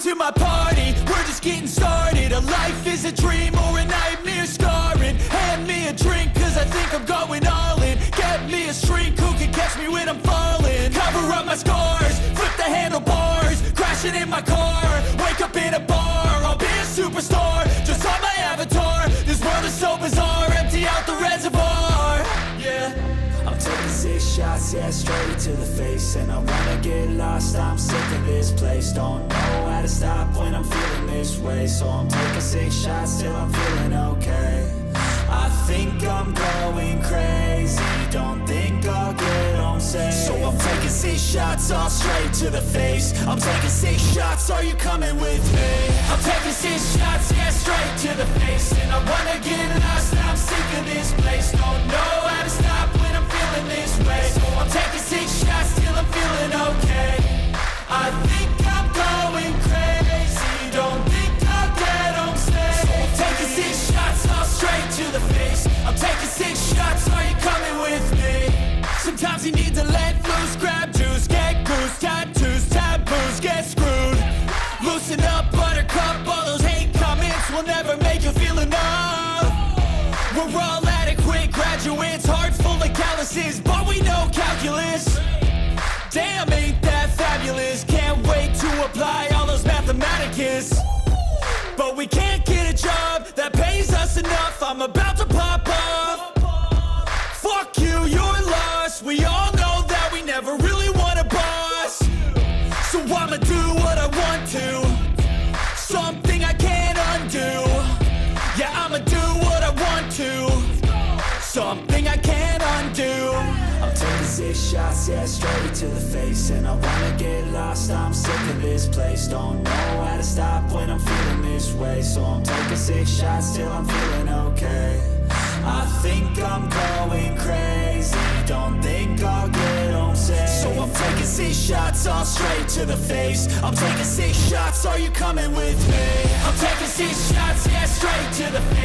to my party, we're just getting started. A life is a dream or a nightmare scarring. Hand me a drink cause I think I'm going all in. Get me a shrink who can catch me when I'm falling. Cover up my scars, flip the handlebars, crashing in my car, wake up in a bar. I'll be a superstar, just on my avatar. This world is so bizarre, empty out the reservoir. Yeah, I'm taking 6 shots, yeah, straight to the face. And I wanna get lost, I'm sick of this place. Don't know how to stop when I'm feeling this way. So I'm taking 6 shots till I'm feeling okay. I think I'm going crazy, don't think I'll get home safe. So I'm taking 6 shots, all straight to the face. I'm taking 6 shots, are you coming with me? I'm taking 6 shots, yeah, straight to the face. And I wanna get lost, I'm sick of this place. Don't know how to stop when I'm feeling this way. So I'm taking 6 shots till I'm feeling okay. I think I'm going crazy, don't think I'll get home safe. So I'm taking 6 shots, all straight to the face. I'm taking 6 shots, are you coming with me? Sometimes you need to let loose, grab juice, get goose, tattoos, taboos, get screwed. Loosen up, buttercup, all those hate comments will never make you feel enough. We're all adequate graduates, heart full of calluses, but we know calculus. Damn, ain't that fabulous? Can't wait to apply all those mathematicus. But we can't get a job that pays us enough. I'm about to pop off. Fuck you, you're lost. We all know that we never really want a boss. So I'ma do what I want to, something I can't undo. Yeah, I'ma do what I want to, something I can't undo. I'm taking 6 shots, yeah, straight to the face. And I wanna get lost, I'm sick of this place. Don't know how to stop when I'm feeling this way. So I'm taking 6 shots till I'm feeling okay. I think I'm going crazy, don't think I'll get home safe. So I'm taking 6 shots, all straight to the face. I'm taking 6 shots, are you coming with me? I'm taking 6 shots, yeah, straight to the face.